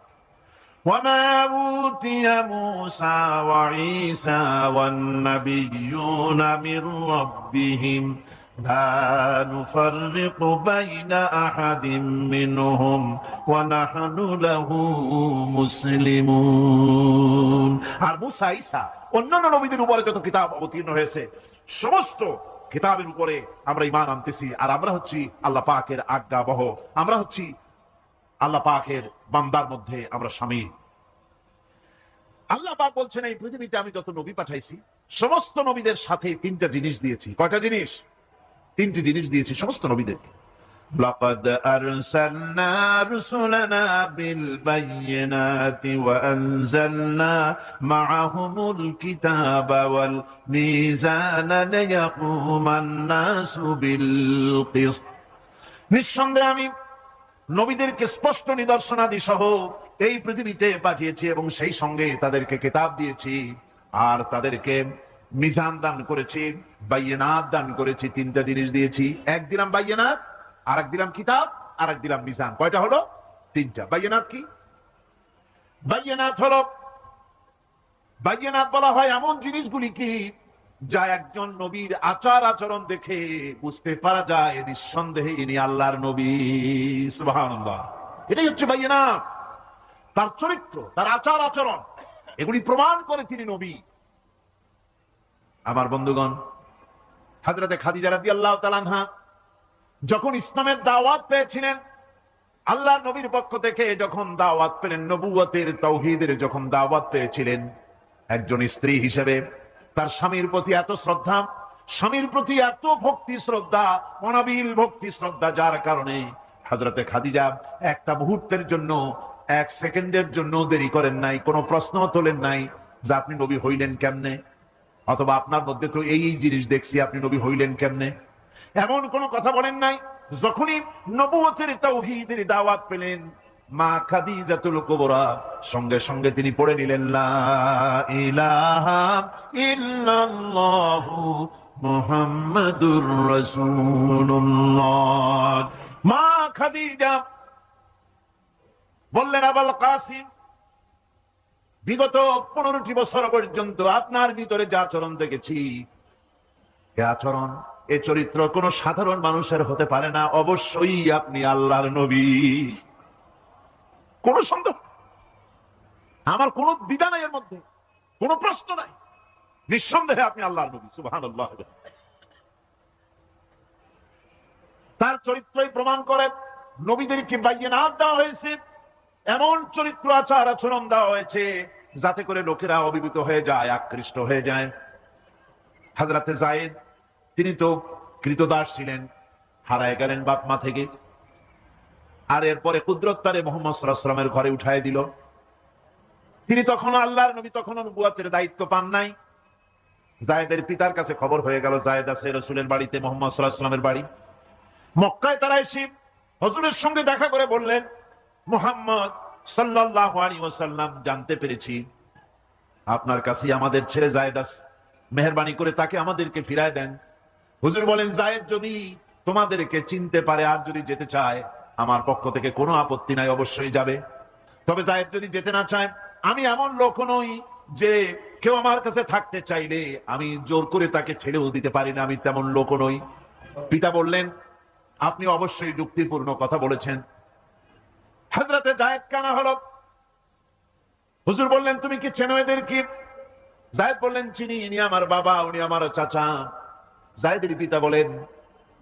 وما أوتي موسى وعيسى والنبيون من ربهم لا نفرق بين أحد منهم ونحن له مسلمون। আর মুসা, ঈসা, অন্যান্য নবীদের উপরে যত কিতাব অবতীর্ণ হয়েছে সমস্ত কিতাবের উপরে আমরা ঈমান আনতেছি। আর আমরা হচ্ছি আল্লাহ পাকের আজ্ঞাবহ, আমরা হচ্ছি আল্লাহ পাকের বান্দার মধ্যে আমরা শামিল। আল্লাহ পাক বলছেন, এই পৃথিবীতে আমি যত নবী পাঠাইছি সমস্ত নবীদের সাথে তিনটা জিনিস দিয়েছি। কয়টা জিনিস? তিনটি জিনিস দিয়েছি সমস্ত নবীদেরকে। লাকাদ আরসালনা রুসুলানা বিল বায়িনাতি ওয়া আনজালনা মাআহুমুল কিতাবা ওয়াল মিজানা লিয়াকুমান নাসু বিল কিসত। নিঃসন্দেহে আমি নবীদেরকে স্পষ্ট নিদর্শনাদি সহ এই পৃথিবীতে পাঠিয়েছি এবং সেই সঙ্গে তাদেরকে কিতাব দিয়েছি আর তাদেরকে মিজান দান করেছি, বাইয়িনাত দান করেছি। তিনটা জিনিস দিয়েছি, এক দিলাম বাইয়িনাত, আর এক দিলাম কিতাব, আর এক দিলাম মিজান। কয়টা হলো? তিনটা। বাইয়িনাত কি? বাইয়িনাত হলো, বাইয়িনাত বলা হয় এমন জিনিসগুলি কি যা একজন নবীর আচার আচরণ দেখে বুঝতে পারা যায় নিঃসন্দেহে ইনি আল্লাহর নবী। সুবহানাল্লাহ। এটাই হচ্ছে বাইয়িনাত। তার চরিত্র, তার আচার আচরণ, এগুলি প্রমাণ করে তিনি নবী। আমার বন্ধুগণ, হযরতে খাদিজা রাদিয়াল্লাহু তাআলা আনহা যখন ইসলামের দাওয়াত পেয়েছিলেন, আল্লাহর নবীর পক্ষ থেকে যখন দাওয়াত পেলেন, নবুয়তের তাওহীদের যখন দাওয়াত পেয়েছিলেন, একজন স্ত্রী হিসেবে তার স্বামীর প্রতি এত শ্রদ্ধা, স্বামীর প্রতি এত ভক্তি শ্রদ্ধা, অনাবিল ভক্তি শ্রদ্ধা, যার কারণে হযরতে খাদিজা একটা মুহূর্তের জন্য, এক সেকেন্ডের জন্য দেরি করেন নাই, কোনো প্রশ্ন তোলেন নাই যে আপনি নবী হইলেন কেমনে, অথবা আপনার মধ্যে তো এই জিনিস দেখছি, আপনি নবী হইলেন কেমনে, এমন কোন কথা বলেন নাই। যখনই নবুয়তের তাওহীদের দাওয়াত পেলেন, মা খাদিজাতুল কুবরা সঙ্গে সঙ্গে তিনি পড়ে নিলেন, লা ইলাহা ইল্লাল্লাহু মুহাম্মাদুর রাসূলুল্লাহ। মা খাদিজা বললেন, আবুল কাসিম, বিগত 15টি বছর পর্যন্ত আপনার ভিতরে যে আচরণ দেখেছি, এ আচরণ, এ চরিত্র কোন সাধারণ মানুষের হতে পারে না। অবশ্যই আপনি আল্লাহর নবী। কোনো সন্দেহ, আমার কোনো দ্বিধা নাই এর মধ্যে, কোনো প্রশ্ন নাই, নিঃসন্দেহে আপনি আল্লাহর নবী। সুবহানাল্লাহ। তার চরিত্রই প্রমাণ করে নবীদেরকে বায়িনাত দেওয়া হয়েছে, এমন চরিত্র আচার আচরণ দেওয়া হয়েছে যাতে করে লোকেরা অভিভূত হয়ে যায়, আকৃষ্ট হয়ে যায়। হযরতে যায়েদ তিনি তো কৃতদাস ছিলেন, হারায় গেলেন বাপ মা থেকে, আর এরপরে কুদরত তারে মুহাম্মদ সাল্লাল্লাহু আলাইহি ওয়াসাল্লামের ঘরে উঠায় দিল। তিনি তখন আল্লাহর নবী, তখন নবুয়তের দায়িত্ব পান নাই। যায়েদের পিতার কাছে খবর হয়ে গেল যায়েদ আছে রাসূলের বাড়িতে, মুহাম্মদ সাল্লাল্লাহু আলাইহি ওয়াসাল্লামের বাড়ি। মক্কায় তারা এসে হুজুরের সঙ্গে দেখা করে বললেন, মুহাম্মদ সাল্লাল্লাহু আলাইহি ওয়াসাল্লাম, জানতে পেরেছি আপনার কাছে আমাদের ছেলে যায়েদ আছে, মেহেরবানি করে তাকে আমাদেরকে ফিরায় দেন। হুজুর বলেন, যায়েদ যদি তোমাদেরকে চিনতে পারে আর যদি যেতে চায়, আমার পক্ষ থেকে কোনো আপত্তি নাই, অবশ্যই যাবে। তবে যায়েদ যদি যেতে না চায়, আমি এমন লোক নই যে কেউ আমার কাছে থাকতে চাইলে আমি জোর করে তাকে ছেড়েও দিতে পারি না, আমি তেমন লোক নই। পিতা বললেন, আপনি অবশ্যই যুক্তিপূর্ণ কথা বলেছেন। হযরতে যায়েদ কানা হলো। হুজুর বললেন, তুমি কি চেনো এদেরকে? যায়েদ বললেন, চিনি, ইনি আমার বাবা, উনি আমার চাচা। যায়েদের পিতা বলেন,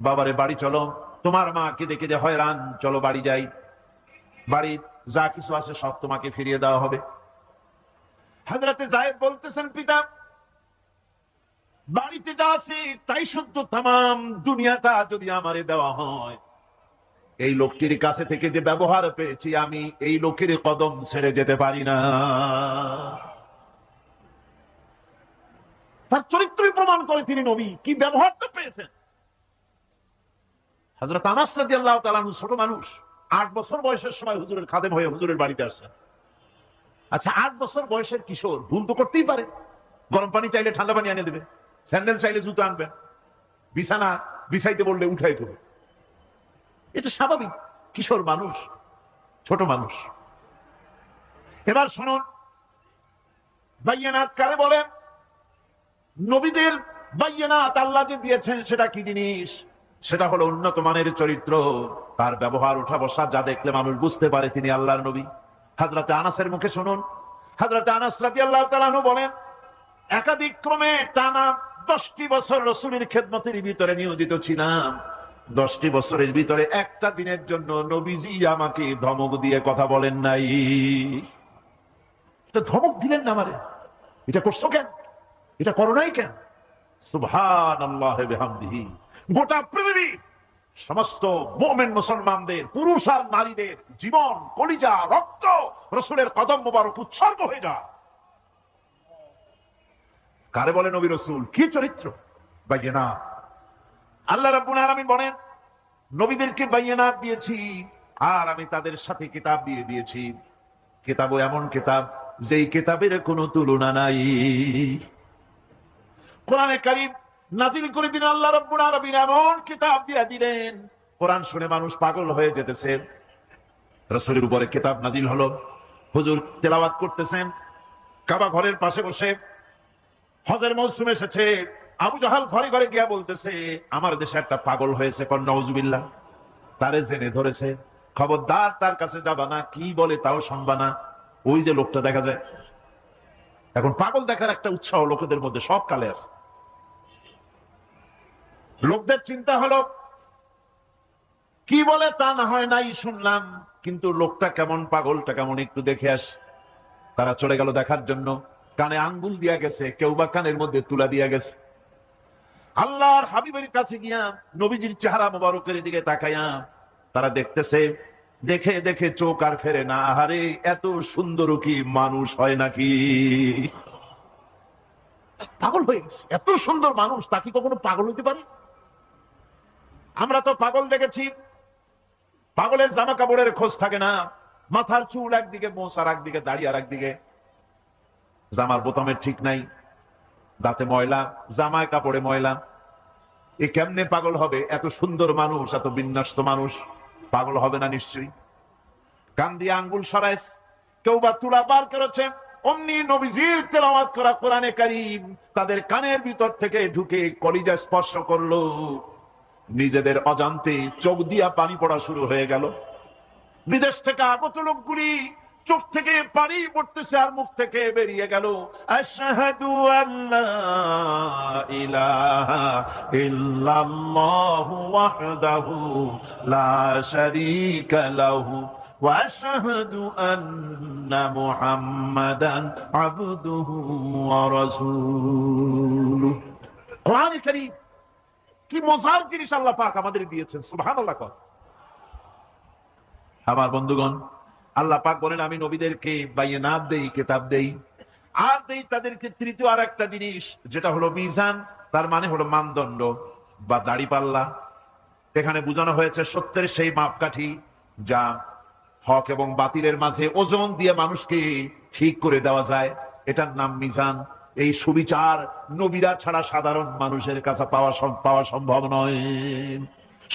বাবারে বাড়ি চলো, তোমার মা কেঁদে কেঁদে হয়রান, চলো বাড়ি যাই, বাড়ির যা কিছু আছে সব তোমাকে ফিরিয়ে দেওয়া হবে। হযরতে যায়েদ বলতেছেন, পিতা বাড়িতে যা আছে তাই শুদ্ধ, তামাম দুনিয়াটা যদি আমারে দেওয়া হয়, এই লোকটির কাছে থেকে যে ব্যবহার পেয়েছি, আমি এই লোকের কদম ছেড়ে যেতে পারি না। তার চরিত্রই প্রমাণ করে তিনি নবী, কি ব্যবহারটা পেয়েছেন। হযরত আনাস রাদিয়াল্লাহু তাআলা আনহু ছোট মানুষ, 8 বছর বয়সের সময় হুজুরের খাদেম হয়ে হুজুরের বাড়িতে আসছেন। আচ্ছা, 8 বছর বয়সের কিশোর ভুল তো করতেই পারে, গরম পানি চাইলে ঠান্ডা পানি এনে দেবে, স্যান্ডেল চাইলে জুতো আনবেন, বিছানা বিছাইতে বললে উঠাই দেবে, এটা স্বাভাবিক, কিশোর মানুষ, ছোট মানুষ। এবার শুনুন, বায়িনাত কারে বলে? নবীদের বায়িনাত আল্লাহ যে দিয়েছেন সেটা কি জিনিস? সেটা হলো উন্নত মানের চরিত্র, তার ব্যবহার ওঠা বসা যা দেখলে মানুষ বুঝতে পারে তিনি আল্লাহর নবী। হযরতে আনাসের মুখে শুনুন, হযরতে আনাস রাদিয়াল্লাহু তাআলা আনহু বলেন, একাধিক ক্রমে টানা 10টি বছর রাসূলের খেদমতের ভিতরে নিয়োজিত ছিলাম। 10টি বছরের ভিতরে একটা দিনের জন্য নবীজি আমাকে ধমক দিয়ে কথা বলেন নাই। এটা ধমক দিলেন না আমারে, এটা করছো কেন, এটা করো নাই কেন? সুবহানাল্লাহি বিহামদিহি। গোটা পৃথিবী সমস্ত মুমিন মুসলমানদের, পুরুষ আর নারীদের জীবন, কলিজা, রক্ত রাসূলের কদম মোবারক উৎসর্গ হয়ে যায়। কারে বলে নবী রাসূল? কি চরিত্র! বায়িনাত। আল্লাহ রাব্বুল আলামিন বলেন, নবীদেরকে বায়িনাত দিয়েছি আর আমি তাদের সাথে কিতাব দিয়ে দিয়েছি। কিতাবও এমন কিতাব যেই কিতাবের কোনো তুলনা নাই। কোরআনে কারীম নাজিল করে দিলেন আল্লাহ রাব্বুল আলামিন, এমন কিতাব দিয়ে দিলেন, কোরআন শুনে মানুষ পাগল হয়ে যেতেছে। রাসূলের উপরে কিতাব নাজিল হলো, হুজুর তেলাওয়াত করতেছেন কাবা ঘরের পাশে বসে। হজের মৌসুম এসেছে, আবু জাহাল ঘরে ঘরে গিয়া বলতেছে, আমার দেশে একটা পাগল হয়েছে, কোন নাউজুবিল্লাহ, তারে জেনে ধরেছে, খবরদার তার কাছে যাবা না, কি বলে তাও শুনবা না। ওই যে লোকটা দেখা যায় এখন, পাগল দেখার একটা উৎসাহ লোকেদের মধ্যে সব কালে আছে। লোকদের চিন্তা হলো, কি বলে তা না হয় নাই শুনলাম, কিন্তু লোকটা কেমন, পাগলটা কেমন, একটু দেখে আস। তারা চলে গেল দেখার জন্য, কানে আঙ্গুল দিয়া গেছে, কেউ বা কানের মধ্যে তুলা দিয়া গেছে। আল্লাহর হাবিবের কাছে গিয়া নবীজির চেহারা মোবারকের দিকে তাকাইয়া তারা দেখতেছে, দেখে দেখে চোখ আর ফেরে না। আহারে, এত সুন্দর কি মানুষ হয় নাকি? পাগল হয়ে গেছে, এত সুন্দর মানুষ, তা কি কখনো পাগল হইতে পারে? আমরা তো পাগল দেখেছি, পাগলের জামা কাপড়ের খোঁজ থাকে না, মাথার চুল একদিকে, মোছ আর একদিকে, দাড়ি আর একদিকে, জামার বোতামের ঠিক নাই, দাঁতে ময়লা, জামায় কাপড়ে ময়লা। এ কেমনে পাগল হবে? এত সুন্দর মানুষ, এত বিন্যস্ত মানুষ, পাগল হবে না নিশ্চয়ই। কান দিয়ে আঙ্গুল সরাইস, কেউ বা তুলা বার করেছে, অমনি নবীজির তেলাওয়াত করা কোরআনে কারীম তাদের কানের ভিতর থেকে ঢুকে কলিজা স্পর্শ করলো। নিজেদের অজান্তে চোখ দিয়া পানি পড়া শুরু হয়ে গেল। বিদেশ থেকে আগত লোকগুলি চোখ থেকে পানি পড়তেছে আর মুখ থেকে বেরিয়ে গেল আশহাদু আল্লা ইলাহা ইল্লাল্লাহু ওয়াহদাহু লা শারীকা লাহু ওয়া আশহাদু আন্না মুহাম্মাদান আবদুহু ওয়া রাসূলুহু। কোরআনে কারীম কি মজার জিনিস আল্লাহ পাক আমাদের দিয়েছেন, সুবহানাল্লাহ। আমার বন্ধুগণ, আল্লাহ পাক বলেন আমি নবীদেরকে বায়নাত দেই, কিতাব দেই, আর দেই তাদেরকে তৃতীয় আর একটা জিনিস, যেটা হলো মিজান, তার মানে হলো মানদণ্ড বা দাড়িপাল্লা। এখানে বোঝানো হয়েছে সত্যের সেই মাপকাঠি যা হক এবং বাতিলের মাঝে ওজন দিয়ে মানুষকে ঠিক করে দেওয়া যায়, এটার নাম মিজান। এই সুবিচার নবীরা ছাড়া সাধারণ মানুষের কাছে পাওয়া সম্ভব নয়।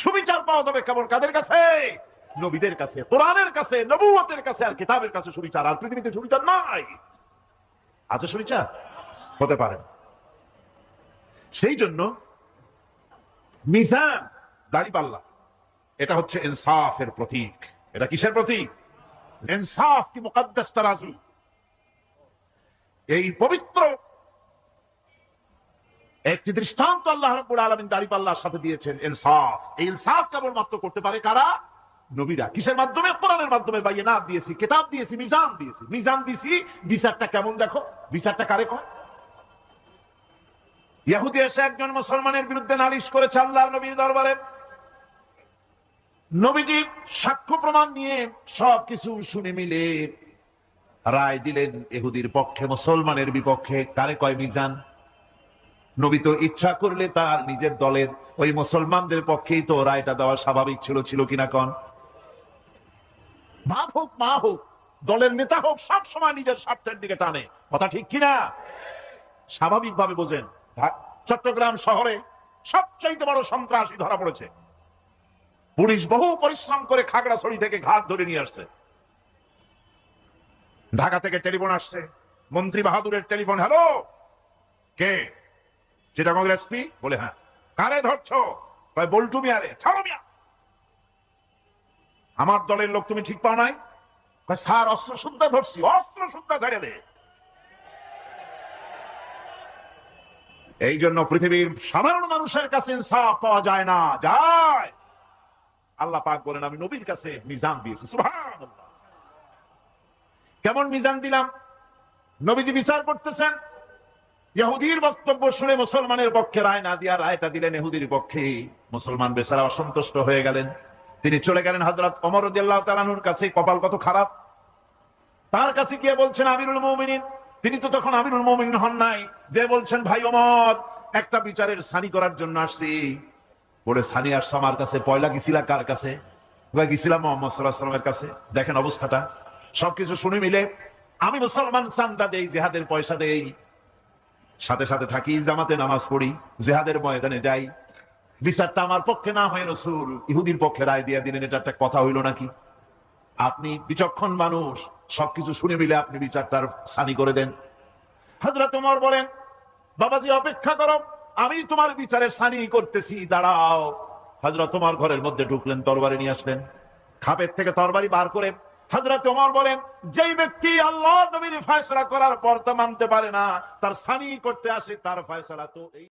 সুবিচার পাওয়া যাবে কেবল কাদের কাছে? নবীদের কাছে, কোরআনের কাছে, নবুয়তের কাছে আর কিতাবের কাছে সুবিচার। আর পৃথিবীতে সুবিচার নাই। আছে সুবিচার? হতে পারে। সেই জন্য মিজান, দাড়িপাল্লা, এটা হচ্ছে ইনসাফের প্রতীক। এটা কিসের প্রতীক? ইনসাফ কি মুকদ্দাস তারাজু। এই পবিত্র একটি দৃষ্টান্ত আল্লাহ রাব্বুল আলামিন দাড়িপাল্লার সাথে দিয়েছেন, ইনসাফ। এই ইনসাফ কেবলমাত্র করতে পারে কারা? নবীরা। কিসের মাধ্যমে? কোরআনের মাধ্যমে। বায়নাত দিয়েছি, কিতাব দিয়েছি, মিজান দিয়েছি। মিজান দিয়েছি, বিচারটা কেমন দেখো। বিচারটা কারে কয়? ইহুদি এসে একজন মুসলমানের বিরুদ্ধে নালিশ করেছে আল্লাহর নবীর দরবারে। নবীজি সাক্ষ্য প্রমাণ নিয়ে সবকিছু শুনে মিলে রায় দিলেন ইহুদির পক্ষে, মুসলমানের বিপক্ষে। কারে কয় মিজান? নবী তো ইচ্ছা করলে তার নিজের দলের ওই মুসলমানদের পক্ষেই তো রায়টা দেওয়া স্বাভাবিক ছিল, ছিল কিনা কন? বাপ হোক, মা হোক, দলের নেতা হোক, সব সময় নিজের স্বার্থের দিকে টানে। কথা ঠিক কিনা? স্বাভাবিক ভাবে বোঝেন। চট্টগ্রাম শহরে সবচেয়ে বড় সন্ত্রাসী ধরা পড়েছে। পুলিশ বহু পরিশ্রম করে খাগড়াছড়ি থেকে ঘাট ধরে নিয়ে আসছে। ঢাকা থেকে টেলিফোন আসছে, মন্ত্রী বাহাদুরের টেলিফোন। হ্যালো, কে? চিটাগংয়ের এসপি? বলে হ্যাঁ। কারে ধরছো? বল্টু মিয়ারে। ছাড়ো মিয়া, আমার দলের লোক তুমি ঠিক পাও নাই? স্যার অস্ত্র শুদ্ধা ধরছি। অস্ত্র শুদ্ধা ছেড়ে দে। এই জন্য পৃথিবীর সাধারণ মানুষের কাছে ইনসাফ পাওয়া যায় না। যায়। আল্লাহ পাক বলেন আমি নবীর কাছে মিজান দিয়েছি। সুবহানাল্লাহ। কেমন মিজান দিলাম? নবীজি বিচার করতেছেন, ইহুদির বক্তব্য শুনে মুসলমানের পক্ষে রায় না দিয়া রায়টা দিলেন ইহুদির পক্ষে। মুসলমান বেচারা অসন্তুষ্ট হয়ে গেলেন। তিনি চলে গেলেন হযরত ওমর রাদিয়াল্লাহু তাআলা আনহুর কাছে। কপাল কত খারাপ! তার কাছে গিয়ে বলছেন আমিরুল মুমিনিন। তিনি তো তখন আমিরুল মুমিনিন হন নাই। যে বলছেন ভাই ওমর, একটা বিচারের সানি করার জন্য আসছি। বলে সানি আসছো আমার কাছে? পয়লা গেছিলা কার কাছে? গেছিলাম মুহাম্মদ সাল্লাল্লাহু আলাইহি ওয়াসাল্লামের কাছে। দেখেন অবস্থাটা। সবকিছু শুনে মিলে আমি মুসলমান, চান্দা দেই, জিহাদের পয়সা দেই, সাথে সাথে থাকি, জামাতে নামাজ পড়ি, জিহাদের ময়দানে যাই। বিচারটা আমার পক্ষে না হয় রাসূল ইহুদির পক্ষে রায় দিয়ে দিলেন, এটা একটা কথা হইল নাকি? আপনি বিচক্ষণ মানুষ, সবকিছু শুনে মিলে আপনি বিচারটার সানি করে দেন। হযরত ওমর বলেন বাবাজি অপেক্ষা করো, আমি তোমার বিচারের সানি করতেছি, দাঁড়াও। হযরত ওমর ঘরের মধ্যে ঢুকলেন, তরবারি নিয়ে আসলেন। খাপের থেকে তরবারি বার করে হযরত ওমর বলেন যেই ব্যক্তি আল্লাহ নবীর ফয়সালা করার পর তা মানতে পারে না, তার সানি করতে আসে, তার ফয়সালা তো এই।